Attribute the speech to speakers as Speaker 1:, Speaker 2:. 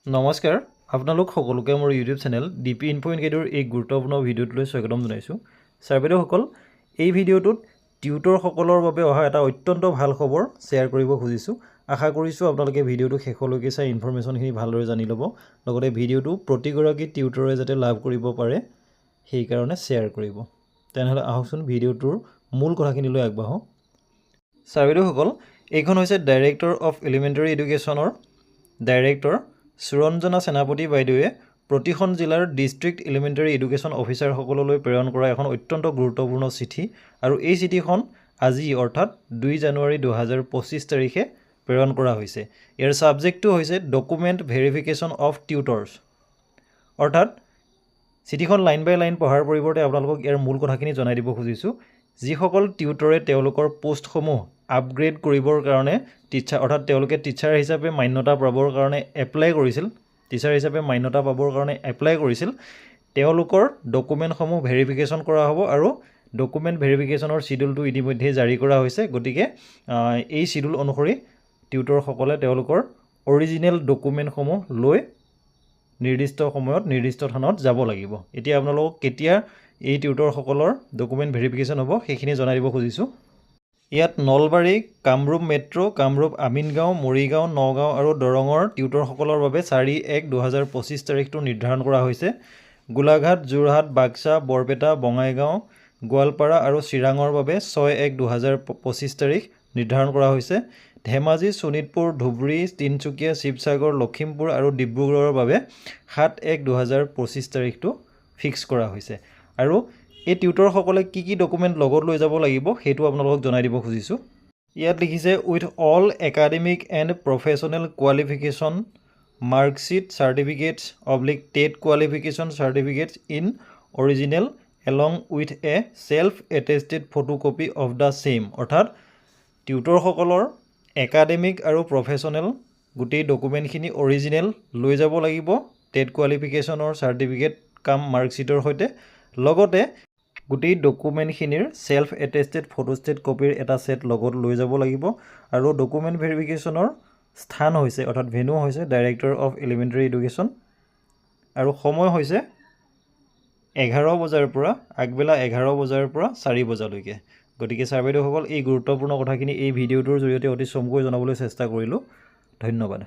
Speaker 1: নমস্কাৰ আপোনালোক সকলোকে মোৰ ইউটিউব চেনেল ডিপি ইনফো ইনকেডৰ এই গুৰুত্বপূৰ্ণ ভিডিঅ'টোলৈ স্বাগতম জনাইছোঁ। ছাৰ বাইদেউসকল, এই ভিডিঅ'টোত টিউটৰসকলৰ বাবে অহা এটা অত্যন্ত ভাল খবৰ শ্বেয়াৰ কৰিব খুজিছোঁ। আশা কৰিছোঁ আপোনালোকে ভিডিঅ'টো শেষলৈকে চাই ইনফৰমেশ্যনখিনি ভালদৰে জানি ল'ব, লগতে ভিডিঅ'টো প্ৰতিগৰাকী টিউটৰে যাতে লাভ কৰিব পাৰে সেইকাৰণে শ্বেয়াৰ কৰিব। তেনেহ'লে আহকচোন ভিডিঅ'টোৰ মূল কথাখিনিলৈ আগবাঢ়োঁ। ছাৰ বাইদেউসকল, এইখন হৈছে ডাইৰেক্টৰ অফ এলিমেণ্টাৰী এডুকেশ্যনৰ ডাইৰেক্টৰ সুৰঞ্জনা সেনাপতি বাইদেৱে প্ৰতিখন জিলাৰ ডিষ্ট্ৰিক্ট এলিমেণ্টাৰী এডুকেশ্যন অফিচাৰসকললৈ প্ৰেৰণ কৰা এখন অত্যন্ত গুৰুত্বপূৰ্ণ চিঠি, আৰু এই চিঠিখন আজি অৰ্থাৎ 2 জানুৱাৰী 2025 তাৰিখে প্ৰেৰণ কৰা হৈছে। ইয়াৰ ছাবজেক্টটো হৈছে ডকুমেণ্ট ভেৰিফিকেশ্যন অফ টিউটৰ্ছ। অৰ্থাৎ চিঠিখন লাইন বাই লাইন পঢ়াৰ পৰিৱৰ্তে আপোনালোকক ইয়াৰ মূল কথাখিনি জনাই দিব খুজিছোঁ। যিসকল টিউটৰে তেওঁলোকৰ পোষ্টসমূহ আপগ্ৰেড কৰিবৰ কাৰণে অৰ্থাৎ তেওঁলোকে টিচাৰ হিচাপে মান্যতা পাবৰ কাৰণে এপ্লাই কৰিছিল, তেওঁলোকৰ ডকুমেণ্টসমূহ ভেৰিফিকেশ্যন কৰা হ'ব আৰু ডকুমেণ্ট ভেৰিফিকেশ্যনৰ চিডিউলটো ইতিমধ্যে জাৰি কৰা হৈছে। গতিকে এই চিডিউল অনুসৰি টিউটৰসকলে তেওঁলোকৰ অৰিজিনেল ডকুমেণ্টসমূহ লৈ নিৰ্দিষ্ট সময়ত নিৰ্দিষ্ট থানত যাব লাগিব। এতিয়া আপোনালোকক কেতিয়া এই টিউটৰসকলৰ ডকুমেণ্ট ভেৰিফিকেশ্যন হ'ব সেইখিনি জনাই দিব খুজিছোঁ। ইয়াত নলবাৰী, কামৰূপ মেট্ৰ', কামৰূপ আমিনগাঁও, মৰিগাঁও, নগাঁও আৰু দৰঙৰ টিউটৰসকলৰ বাবে 4/1/2025 তাৰিখটো নিৰ্ধাৰণ কৰা হৈছে। গোলাঘাট, যোৰহাট, বাক্সা, বৰপেটা, বঙাইগাঁও, গোৱালপাৰা আৰু চিৰাঙৰ বাবে 6/1/2025 তাৰিখ নিৰ্ধাৰণ কৰা হৈছে। ধেমাজি, শোণিতপুৰ, ধুবুৰী, তিনিচুকীয়া, শিৱসাগৰ, লখিমপুৰ আৰু ডিব্ৰুগড়ৰ বাবে 7/1/2025 তাৰিখটো ফিক্স কৰা হৈছে। আৰু এই টিউটৰসকলে কি ডকুমেণ্ট লগত লৈ যাব লাগিব সেইটো আপোনালোকক জনাই দিব খুজিছোঁ। ইয়াত লিখিছে with all academic and professional qualification marksheet certificates TET qualification certificates in original along with a self attested photocopy of the same. অৰ্থাৎ টিউটৰসকলৰ একাডেমিক আৰু প্ৰফেশ্যনেল গোটেই ডকুমেণ্টখিনি অৰিজিনেল লৈ যাব লাগিব টেট কোৱালিফিকেশ্যনৰ চাৰ্টিফিকেট কাম মাৰ্কশ্বিটৰ সৈতে, লগতে গোটেই ডকুমেণ্টখিনিৰ ছেল্ফ এটেষ্টেড ফটোষ্টেট কপিৰ এটা ছেট লগত লৈ যাব লাগিব। আৰু ডকুমেণ্ট ভেৰিফিকেশ্যনৰ স্থান হৈছে অৰ্থাৎ ভেনু হৈছে ডাইৰেক্টৰ অফ এলিমেণ্টাৰী এডুকেশ্যন, আৰু সময় হৈছে 11 বজাৰ পৰা আগবেলা 11 বজাৰ পৰা 4 বজালৈকে। গতিকে ছাৰ বাইদেউসকল, এই গুৰুত্বপূৰ্ণ কথাখিনি এই ভিডিঅ'টোৰ জৰিয়তে অতি চমুকৈ জনাবলৈ চেষ্টা কৰিলোঁ। ধন্যবাদ।